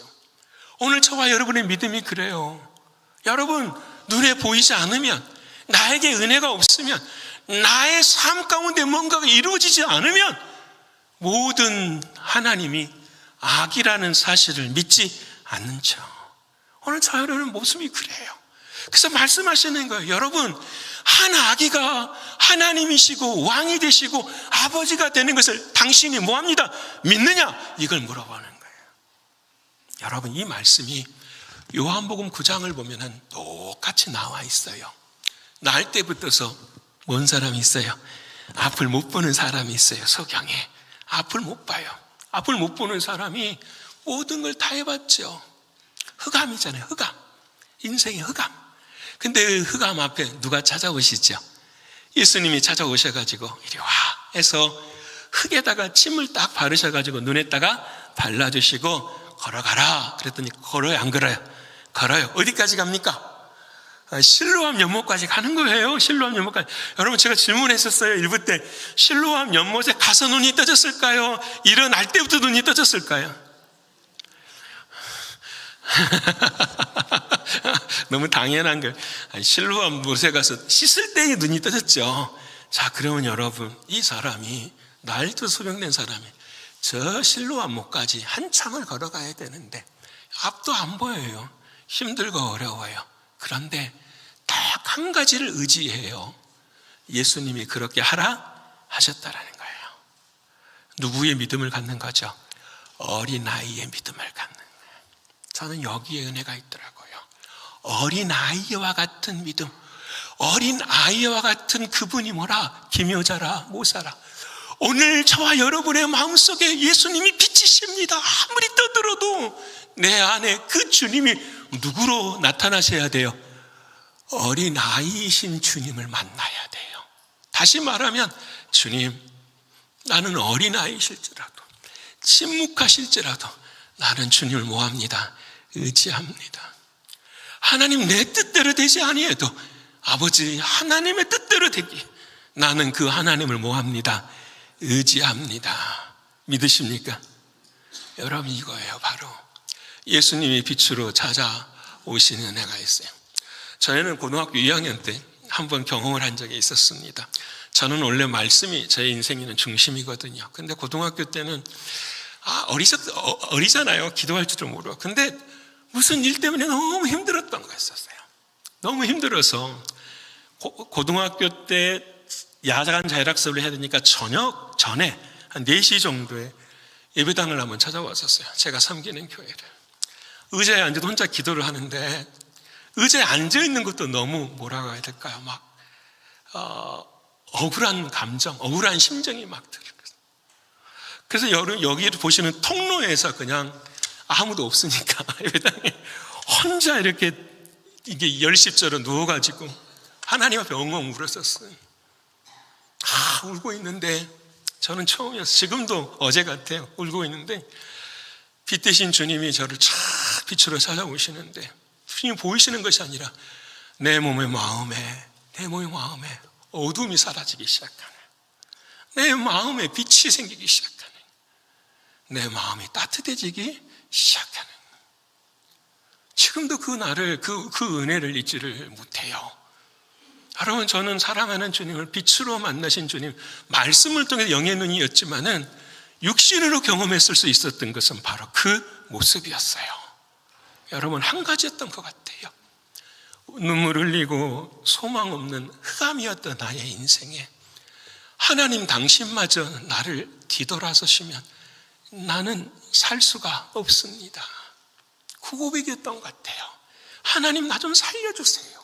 오늘 저와 여러분의 믿음이 그래요. 여러분, 눈에 보이지 않으면, 나에게 은혜가 없으면, 나의 삶 가운데 뭔가가 이루어지지 않으면 모든 하나님이 악이라는 사실을 믿지 않는 척. 오늘 저 여러분의 모습이 그래요. 그래서 말씀하시는 거예요. 여러분, 한 아기가 하나님이시고 왕이 되시고 아버지가 되는 것을 당신이 뭐합니다? 믿느냐? 이걸 물어보는 거예요. 여러분, 이 말씀이 요한복음 9장을 보면 똑같이 나와 있어요. 날 때부터서 뭔 사람이 있어요? 앞을 못 보는 사람이 있어요. 석양에 앞을 못 봐요. 앞을 못 보는 사람이 모든 걸 다 해봤죠. 흑암이잖아요. 흑암. 인생의 흑암. 근데 그 흑암 앞에 누가 찾아오시죠? 예수님이 찾아오셔가지고 이리 와 해서 흙에다가 침을 딱 바르셔가지고 눈에다가 발라주시고 걸어가라 그랬더니 걸어요, 안 걸어요? 걸어요. 어디까지 갑니까? 실로암 연못까지 가는 거예요. 실로암 연못까지. 여러분, 제가 질문했었어요. 1부 때. 실로암 연못에 가서 눈이 떠졌을까요? 일어날 때부터 눈이 떠졌을까요? 너무 당연한 거예요. 실로암 못에 가서 씻을 때에 눈이 떠졌죠. 자, 그러면 여러분, 이 사람이, 날도 소병된 사람이 저 실로암목까지 한참을 걸어가야 되는데 앞도 안 보여요. 힘들고 어려워요. 그런데 딱 한 가지를 의지해요. 예수님이 그렇게 하라 하셨다라는 거예요. 누구의 믿음을 갖는 거죠? 어린아이의 믿음을 갖는 거예요. 저는 여기에 은혜가 있더라고요. 어린아이와 같은 믿음, 어린아이와 같은 그분이 뭐라? 기묘자라 모사라. 오늘 저와 여러분의 마음속에 예수님이 빛이십니다. 아무리 떠들어도 내 안에 그 주님이 누구로 나타나셔야 돼요? 어린아이이신 주님을 만나야 돼요. 다시 말하면, 주님, 나는 어린아이실지라도, 침묵하실지라도 나는 주님을 뭐합니다? 의지합니다. 하나님, 내 뜻대로 되지 아니해도 아버지 하나님의 뜻대로 되기, 나는 그 하나님을 뭐합니다? 의지합니다. 믿으십니까? 여러분, 이거예요. 바로 예수님이 빛으로 찾아오시는 은혜가 있어요. 저희는 고등학교 2학년 때 한번 경험을 한 적이 있었습니다. 저는 원래 말씀이 제 인생에는 중심이거든요. 근데 고등학교 때는 어리잖아요. 기도할 줄도 모르고. 근데 무슨 일 때문에 너무 힘들었던 거였어요. 너무 힘들어서 고등학교 때 야간 자율학습을 해야 되니까 저녁 전에 한 4시 정도에 예배당을 한번 찾아왔었어요. 제가 섬기는 교회를. 의자에 앉아서 혼자 기도를 하는데 의자에 앉아있는 것도 너무 뭐라고 해야 될까요? 막 억울한 감정, 억울한 심정이 막 들어요. 그래서 여기 보시는 통로에서 그냥 아무도 없으니까 예배당에 혼자 이렇게 이게 열십자로 누워가지고 하나님 앞에 엉엉 울었었어요. 울고 있는데 저는 처음이었어요. 지금도 어제 같아요. 울고 있는데 빛 대신 주님이 저를 쫙 빛으로 찾아오시는데 주님이 보이시는 것이 아니라 내 몸의 마음에 어둠이 사라지기 시작하네. 내 마음에 빛이 생기기 시작하네. 내 마음이 따뜻해지기 시작하는. 지금도 그 날을, 그 은혜를 잊지를 못해요. 여러분, 저는 사랑하는 주님을 빛으로 만나신 주님, 말씀을 통해 영의 눈이었지만은 육신으로 경험했을 수 있었던 것은 바로 그 모습이었어요. 여러분, 한 가지였던 것 같아요. 눈물 흘리고 소망 없는 흑암이었던 나의 인생에 하나님 당신마저 나를 뒤돌아서시면 나는 살 수가 없습니다. 그 고백이었던 것 같아요. 하나님, 나 좀 살려주세요.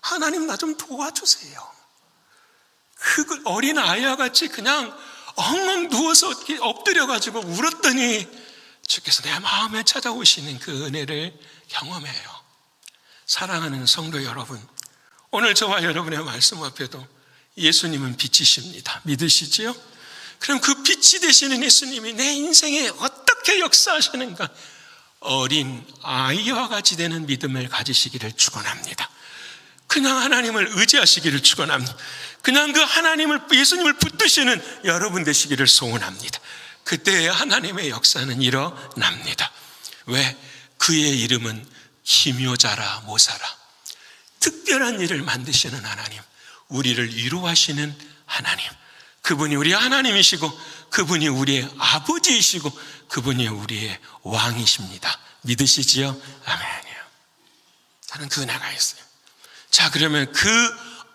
하나님, 나 좀 도와주세요. 그 어린 아이와 같이 그냥 엉엉 누워서 엎드려가지고 울었더니 주께서 내 마음에 찾아오시는 그 은혜를 경험해요. 사랑하는 성도 여러분, 오늘 저와 여러분의 말씀 앞에도 예수님은 빛이십니다. 믿으시지요? 그럼 그 빛이 되시는 예수님이 내 인생에 어떻게 역사하시는가? 어린 아이와 같이 되는 믿음을 가지시기를 축원합니다. 그냥 하나님을 의지하시기를 축원합니다. 그냥 그 하나님을, 예수님을 붙드시는 여러분 되시기를 소원합니다. 그때 하나님의 역사는 일어납니다. 왜? 그의 이름은 기묘자라 모사라. 특별한 일을 만드시는 하나님, 우리를 위로하시는 하나님, 그분이 우리 하나님이시고 그분이 우리의 아버지이시고 그분이 우리의 왕이십니다. 믿으시지요? 아멘이요. 저는 그 은혜가 있어요. 자, 그러면 그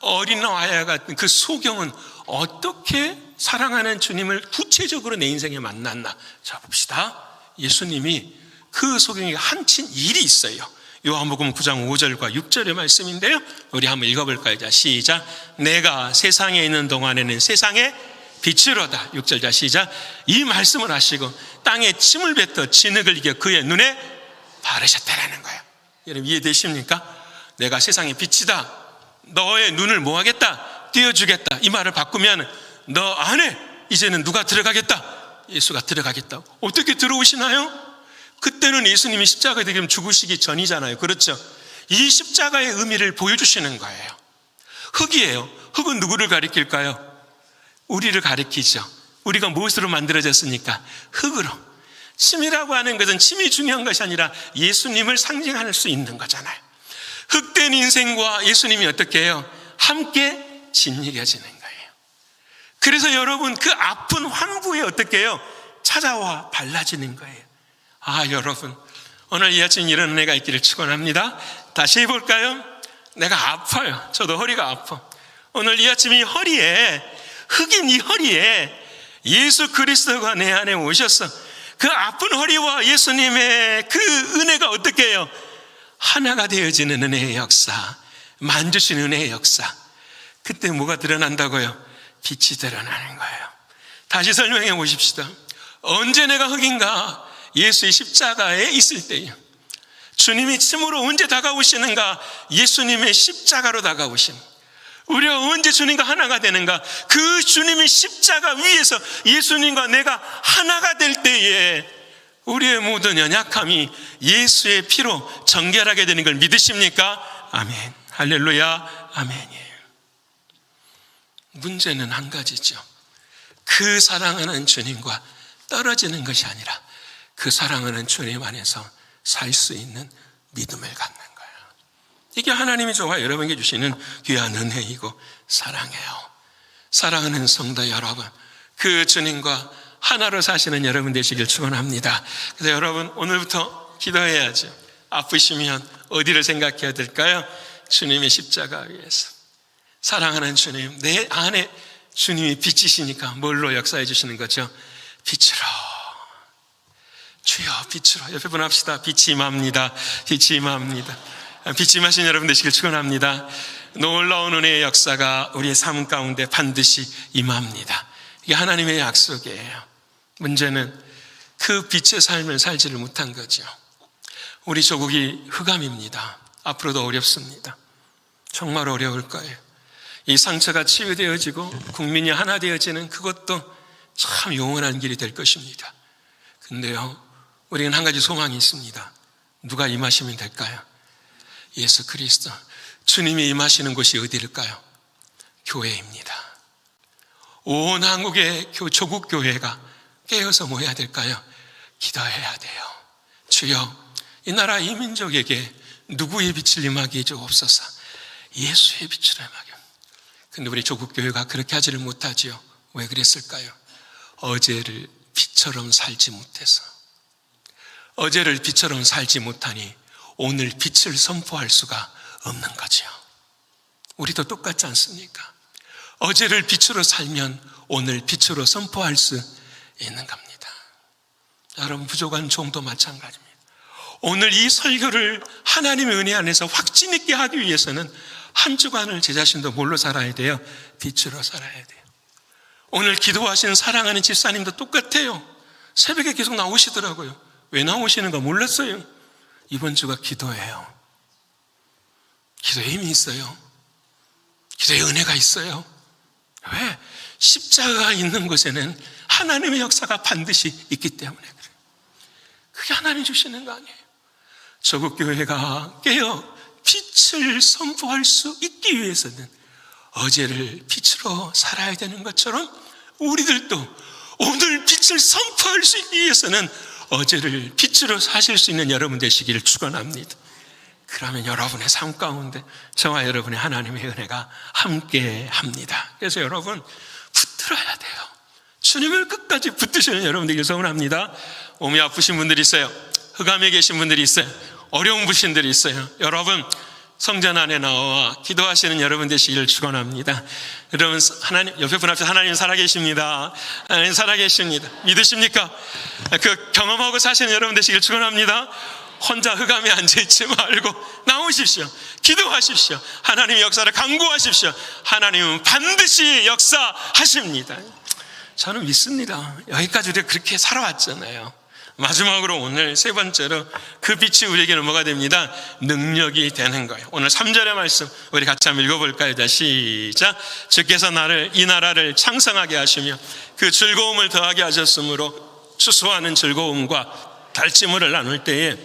어린 아이와 같은 그 소경은 어떻게 사랑하는 주님을 구체적으로 내 인생에 만났나? 자, 봅시다. 예수님이 그 소경에게 한친 일이 있어요. 요한복음 9장 5절과 6절의 말씀인데요, 우리 한번 읽어볼까요? 자, 시작. 내가 세상에 있는 동안에는 세상의 빛으로다. 6절. 자, 시작. 이 말씀을 하시고 땅에 침을 뱉어 진흙을 이겨 그의 눈에 바르셨다라는 거예요. 여러분, 이해되십니까? 내가 세상의 빛이다. 너의 눈을 뭐 하겠다? 띄워주겠다. 이 말을 바꾸면 너 안에 이제는 누가 들어가겠다? 예수가 들어가겠다. 어떻게 들어오시나요? 그때는 예수님이 십자가에 되면 죽으시기 전이잖아요. 그렇죠? 이 십자가의 의미를 보여주시는 거예요. 흙이에요. 흙은 누구를 가리킬까요? 우리를 가리키죠. 우리가 무엇으로 만들어졌습니까? 흙으로. 침이라고 하는 것은 침이 중요한 것이 아니라 예수님을 상징할 수 있는 거잖아요. 흙된 인생과 예수님이 어떻게 해요? 함께 짓이겨지는 거예요. 그래서 여러분 그 아픈 환부에 어떻게 해요? 찾아와 발라지는 거예요. 여러분 오늘 이 아침 이런 은혜가 있기를 축원합니다. 다시 해볼까요? 내가 아파요. 저도 허리가 아파. 오늘 이 아침 이 허리에, 흑인 이 허리에 예수 그리스도가 내 안에 오셔서 그 아픈 허리와 예수님의 그 은혜가 어떻게 해요? 하나가 되어지는 은혜의 역사, 만주신 은혜의 역사. 그때 뭐가 드러난다고요? 빛이 드러나는 거예요. 다시 설명해 보십시다. 언제 내가 흑인가? 예수의 십자가에 있을 때요. 주님이 참으로 언제 다가오시는가? 예수님의 십자가로 다가오신. 우리가 언제 주님과 하나가 되는가? 그 주님의 십자가 위에서 예수님과 내가 하나가 될 때에 우리의 모든 연약함이 예수의 피로 정결하게 되는 걸 믿으십니까? 아멘. 할렐루야. 아멘이에요. 문제는 한 가지죠. 그 사랑하는 주님과 떨어지는 것이 아니라 그 사랑하는 주님 안에서 살 수 있는 믿음을 갖는 거예요. 이게 하나님이 저와 여러분에게 주시는 귀한 은혜이고 사랑이에요. 사랑하는 성도 여러분, 그 주님과 하나로 사시는 여러분 되시길 축원합니다. 그래서 여러분 오늘부터 기도해야죠. 아프시면 어디를 생각해야 될까요? 주님의 십자가 위에서. 사랑하는 주님, 내 안에 주님이 빛이시니까 뭘로 역사해 주시는 거죠? 빛으로. 주여 빛으로. 옆에 분 합시다. 빛이 임합니다. 빛이 임합니다. 빛이 임하신 여러분 되시길 축원합니다. 놀라운 은혜의 역사가 우리의 삶 가운데 반드시 임합니다. 이게 하나님의 약속이에요. 문제는 그 빛의 삶을 살지를 못한 거죠. 우리 조국이 흑암입니다. 앞으로도 어렵습니다. 정말 어려울 거예요. 이 상처가 치유되어지고 국민이 하나 되어지는 그것도 참 영원한 길이 될 것입니다. 근데요, 우리는 한 가지 소망이 있습니다. 누가 임하시면 될까요? 예수 그리스도. 주님이 임하시는 곳이 어디일까요? 교회입니다. 온 한국의 조국 교회가 깨어서 뭐 해야 될까요? 기도해야 돼요. 주여, 이 나라 이 민족에게 누구의 빛을 임하게 해주옵소서. 예수의 빛을 임하게. 근데 우리 조국 교회가 그렇게 하지를 못하지요. 왜 그랬을까요? 어제를 빛처럼 살지 못해서. 어제를 빛처럼 살지 못하니 오늘 빛을 선포할 수가 없는 거죠. 우리도 똑같지 않습니까? 어제를 빛으로 살면 오늘 빛으로 선포할 수 있는 겁니다. 여러분 부족한 종도 마찬가지입니다. 오늘 이 설교를 하나님의 은혜 안에서 확신 있게 하기 위해서는 한 주간을 제 자신도 뭘로 살아야 돼요? 빛으로 살아야 돼요. 오늘 기도하시는 사랑하는 집사님도 똑같아요. 새벽에 계속 나오시더라고요. 왜 나오시는가 몰랐어요. 이번 주가 기도예요. 기도에 힘이 있어요. 기도에 은혜가 있어요. 왜? 십자가가 있는 곳에는 하나님의 역사가 반드시 있기 때문에 그래요. 그게 하나님 주시는 거 아니에요. 조국 교회가 깨어 빛을 선포할 수 있기 위해서는 어제를 빛으로 살아야 되는 것처럼 우리들도 오늘 빛을 선포할 수 있기 위해서는 어제를 빛으로 사실 수 있는 여러분 되시기를 축원합니다. 그러면 여러분의 삶 가운데 저와 여러분의 하나님의 은혜가 함께 합니다. 그래서 여러분 붙들어야 돼요. 주님을 끝까지 붙드시는 여러분 되기를 소원합니다. 몸이 아프신 분들이 있어요. 흑암에 계신 분들이 있어요. 어려운 분들이 있어요. 여러분 성전 안에 나와 기도하시는 여러분 되시기를 축원합니다. 여러분 하나님 옆에 분 앞에 하나님 살아계십니다. 하나님 살아계십니다. 믿으십니까? 그 경험하고 사시는 여러분 되시기를 축원합니다. 혼자 흑암에 앉아있지 말고 나오십시오. 기도하십시오. 하나님의 역사를 간구하십시오. 하나님은 반드시 역사하십니다. 저는 믿습니다. 여기까지 우리가 그렇게 살아왔잖아요. 마지막으로 오늘 세 번째로 그 빛이 우리에게는 뭐가 됩니다? 능력이 되는 거예요. 오늘 3절의 말씀 우리 같이 한번 읽어볼까요? 자, 시작. 주께서 이 나라를 창성하게 하시며 그 즐거움을 더하게 하셨으므로 추수하는 즐거움과 달찌물을 나눌 때에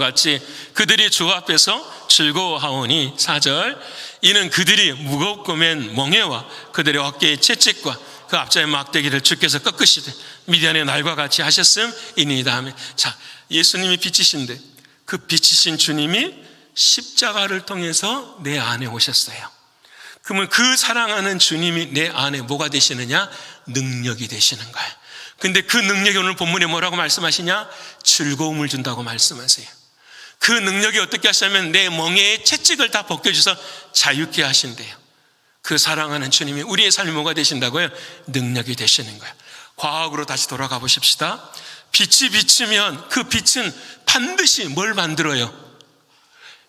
같이 그들이 주 앞에서 즐거워하오니 4절 이는 그들이 무겁고 맨 멍에와 그들의 어깨의 채찍과 그 앞자의 막대기를 주께서 꺾으시되 미디안의 날과 같이 하셨음이니이다 하면, 자, 예수님이 빛이신데 그 빛이신 주님이 십자가를 통해서 내 안에 오셨어요. 그러면 그 사랑하는 주님이 내 안에 뭐가 되시느냐? 능력이 되시는 거예요. 근데 그 능력이 오늘 본문에 뭐라고 말씀하시냐? 즐거움을 준다고 말씀하세요. 그 능력이 어떻게 하시냐면 내 멍에의 채찍을 다 벗겨주셔서 자유케 하신대요. 그 사랑하는 주님이 우리의 삶이 뭐가 되신다고요? 능력이 되시는 거예요. 과학으로 다시 돌아가 보십시다. 빛이 비치면 그 빛은 반드시 뭘 만들어요?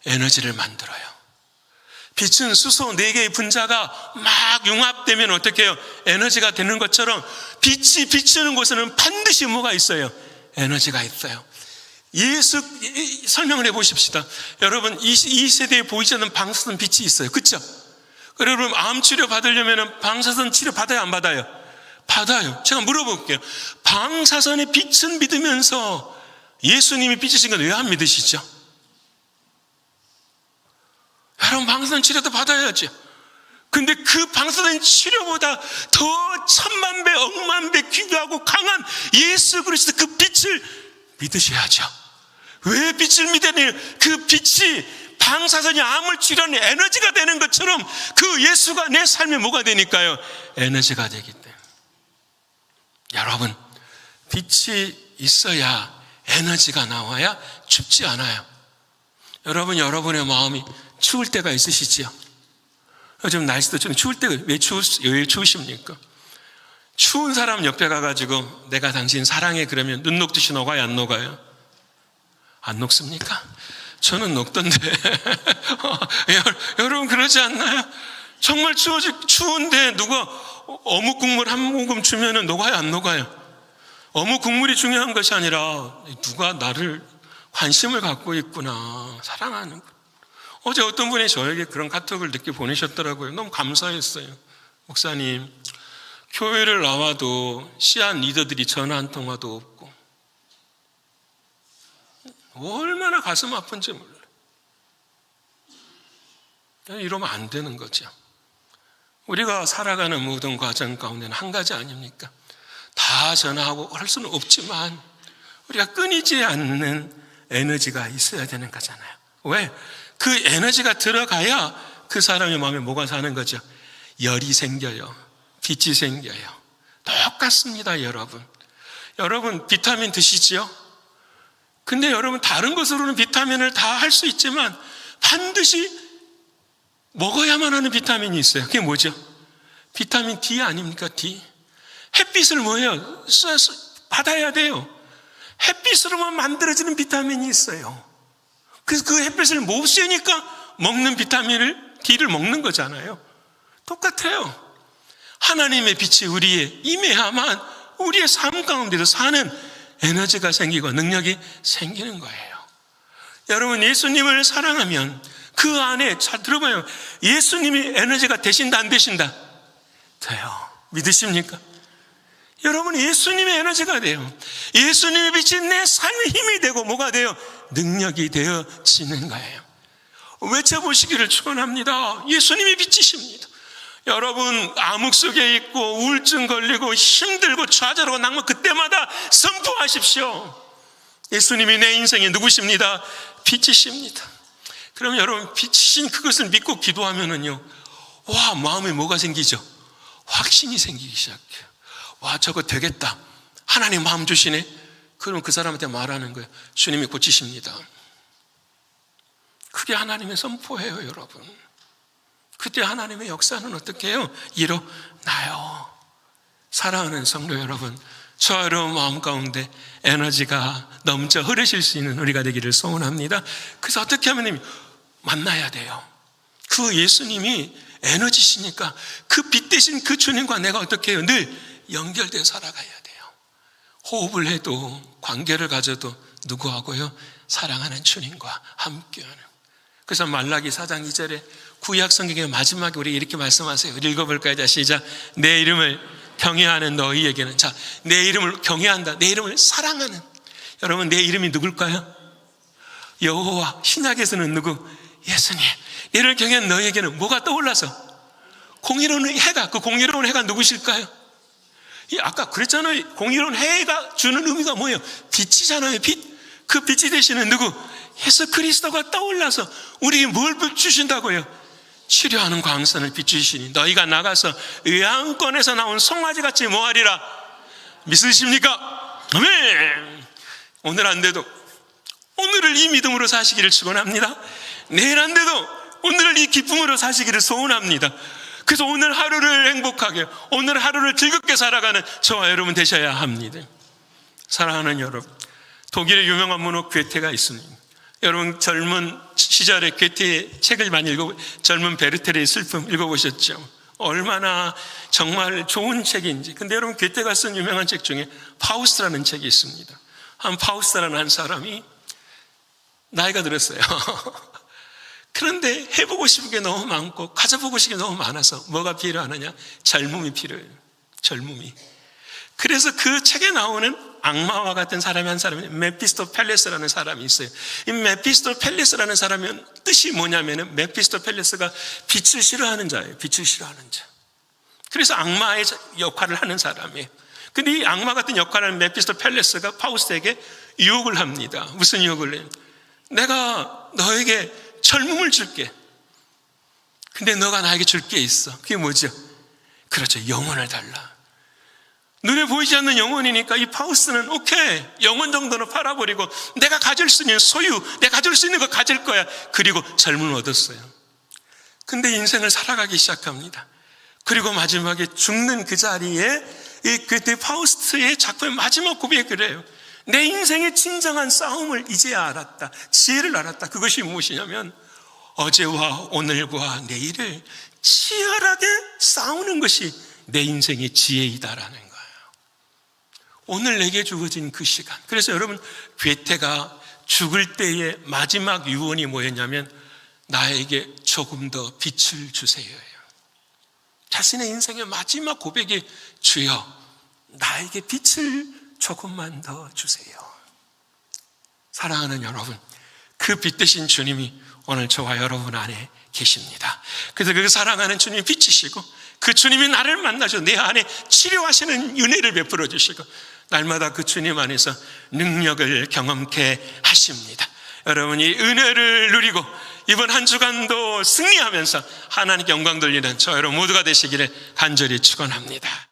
에너지를 만들어요. 빛은 수소 4개의 분자가 막 융합되면 어떻게 해요? 에너지가 되는 것처럼 빛이 비치는 곳에는 반드시 뭐가 있어요? 에너지가 있어요. 설명을 해보십시다. 여러분, 이 세대에 보이지 않는 방사선 빛이 있어요. 그렇죠? 여러분, 암 치료 받으려면 방사선 치료 받아요, 안 받아요? 받아요. 제가 물어볼게요. 방사선의 빛은 믿으면서 예수님이 빛이신 건 왜 안 믿으시죠? 여러분, 방사선 치료도 받아야죠. 근데 그 방사선 치료보다 더 천만 배, 억만 배 귀하고 강한 예수 그리스도 그 빛을 믿으셔야죠. 왜 빛을 믿어야 돼요? 그 빛이 방사선이 암을 치료하는 에너지가 되는 것처럼 그 예수가 내 삶에 뭐가 되니까요? 에너지가 되기 때문에. 여러분, 빛이 있어야 에너지가 나와야 춥지 않아요. 여러분, 여러분의 마음이 추울 때가 있으시지요? 요즘 날씨도 좀 추울 때가 왜 추우십니까? 추운 사람 옆에 가가지고 내가 당신 사랑해 그러면 눈 녹듯이 녹아요, 안 녹아요? 안 녹습니까? 저는 녹던데. 여러분 그러지 않나요? 정말 추운데 누가 어묵 국물 한 모금 주면은 녹아요, 안 녹아요? 어묵 국물이 중요한 것이 아니라 누가 나를 관심을 갖고 있구나, 사랑하는 것. 어제 어떤 분이 저에게 그런 카톡을 늦게 보내셨더라고요. 너무 감사했어요. 목사님, 교회를 나와도 씨앗 리더들이 전화 한 통화도 없고 얼마나 가슴 아픈지 몰라요. 이러면 안 되는 거죠. 우리가 살아가는 모든 과정 가운데는 한 가지 아닙니까? 다 전화하고 할 수는 없지만 우리가 끊이지 않는 에너지가 있어야 되는 거잖아요. 왜? 그 에너지가 들어가야 그 사람의 마음에 뭐가 사는 거죠? 열이 생겨요. 빛이 생겨요. 똑같습니다, 여러분. 여러분, 비타민 드시지요? 근데 여러분, 다른 것으로는 비타민을 다 할 수 있지만 반드시 먹어야만 하는 비타민이 있어요. 그게 뭐죠? 비타민 D 아닙니까? D. 햇빛을 뭐예요? 받아야 돼요. 햇빛으로만 만들어지는 비타민이 있어요. 그래서 그 햇빛을 못 쐬니까 먹는 비타민을 D를 먹는 거잖아요. 똑같아요. 하나님의 빛이 우리에 임해야만 우리의 삶 가운데서 사는 에너지가 생기고 능력이 생기는 거예요. 여러분, 예수님을 사랑하면 그 안에, 잘 들어봐요, 예수님이 에너지가 되신다 안 되신다? 돼요. 믿으십니까? 여러분, 예수님의 에너지가 돼요. 예수님의 빛이 내 삶의 힘이 되고 뭐가 돼요? 능력이 되어지는 거예요. 외쳐보시기를 축원합니다. 예수님이 빛이십니다. 여러분, 암흑 속에 있고 우울증 걸리고 힘들고 좌절하고 낭만, 그때마다 선포하십시오. 예수님이 내 인생의 누구십니다? 빛이십니다. 그럼 여러분, 빛이신 그것을 믿고 기도하면은요, 와, 마음에 뭐가 생기죠? 확신이 생기기 시작해요. 와, 저거 되겠다. 하나님 마음 주시네. 그럼 그 사람한테 말하는 거예요. 주님이 고치십니다. 그게 하나님의 선포예요, 여러분. 그때 하나님의 역사는 어떻게 해요? 일어나요. 사랑하는 성도 여러분, 저와 여러분 마음 가운데 에너지가 넘쳐 흐르실 수 있는 우리가 되기를 소원합니다. 그래서 어떻게 하면 만나야 돼요. 그 예수님이 에너지시니까 그 빛 대신 그 주님과 내가 어떻게 해요? 늘 연결되어 살아가야 돼요. 호흡을 해도 관계를 가져도 누구하고요? 사랑하는 주님과 함께하는. 그래서 말라기 4장 2절에 구약 성경의 마지막에 우리 이렇게 말씀하세요. 읽어볼까요? 자, 시작. 내 이름을 경외하는 너희에게는, 자, 내 이름을 경외한다, 내 이름을 사랑하는. 여러분, 내 이름이 누굴까요? 여호와. 신약에서는 누구? 예수님. 얘를 경외하는 너희에게는 뭐가 떠올라서? 공의로운 해가. 그 공의로운 해가 누구실까요? 아까 그랬잖아요. 공의로운 해가 주는 의미가 뭐예요? 빛이잖아요. 빛. 그 빛이 되시는 누구? 예수 그리스도가 떠올라서 우리에게 뭘 주신다고요? 치료하는 광선을 비추시니 너희가 나가서 의왕권에서 나온 송아지같이 뭐하리라 믿으십니까? 아멘. 오늘 안 돼도 오늘을 이 믿음으로 사시기를 축원합니다. 내일 안 돼도 오늘을 이 기쁨으로 사시기를 소원합니다. 그래서 오늘 하루를 행복하게, 오늘 하루를 즐겁게 살아가는 저와 여러분 되셔야 합니다. 사랑하는 여러분, 독일의 유명한 문호 괴테가 있습니다. 여러분 젊은 시절에 괴테의 책을 많이 젊은 베르테르의 슬픔 읽어보셨죠? 얼마나 정말 좋은 책인지. 근데 여러분 괴테가 쓴 유명한 책 중에 파우스트라는 책이 있습니다. 파우스트라는 한 사람이 나이가 들었어요. 그런데 해보고 싶은 게 너무 많고 가져보고 싶은 게 너무 많아서 뭐가 필요하느냐? 젊음이 필요해요. 젊음이. 그래서 그 책에 나오는 악마와 같은 사람이 한 사람이 메피스토펠레스라는 사람이 있어요. 이 메피스토펠레스라는 사람은 뜻이 뭐냐면은 메피스토펠레스가 빛을 싫어하는 자예요. 빛을 싫어하는 자. 그래서 악마의 역할을 하는 사람이에요. 근데 이 악마 같은 역할을 하는 메피스토펠레스가 파우스트에게 유혹을 합니다. 무슨 유혹을 해요? 내가 너에게 젊음을 줄게. 근데 너가 나에게 줄 게 있어. 그게 뭐죠? 그렇죠. 영혼을 달라. 눈에 보이지 않는 영혼이니까 이 파우스트는 오케이, 영혼 정도는 팔아버리고 내가 가질 수 있는 소유, 내가 가질 수 있는 거 가질 거야. 그리고 젊음을 얻었어요. 근데 인생을 살아가기 시작합니다. 그리고 마지막에 죽는 그 자리에 그때 파우스트의 작품의 마지막 고백이 그래요. 내 인생의 진정한 싸움을 이제야 알았다. 지혜를 알았다. 그것이 무엇이냐면 어제와 오늘과 내일을 치열하게 싸우는 것이 내 인생의 지혜이다라는 거예요. 오늘 내게 주어진 그 시간. 그래서 여러분 괴테가 죽을 때의 마지막 유언이 뭐였냐면 나에게 조금 더 빛을 주세요예요. 자신의 인생의 마지막 고백이 주여 나에게 빛을 조금만 더 주세요. 사랑하는 여러분, 그 빛 되신 주님이 오늘 저와 여러분 안에 계십니다. 그래서 그 사랑하는 주님이 빛이시고 그 주님이 나를 만나셔 내 안에 치료하시는 은혜를 베풀어 주시고 날마다 그 주님 안에서 능력을 경험케 하십니다. 여러분이 은혜를 누리고 이번 한 주간도 승리하면서 하나님께 영광 돌리는 저 여러분 모두가 되시기를 간절히 축원합니다.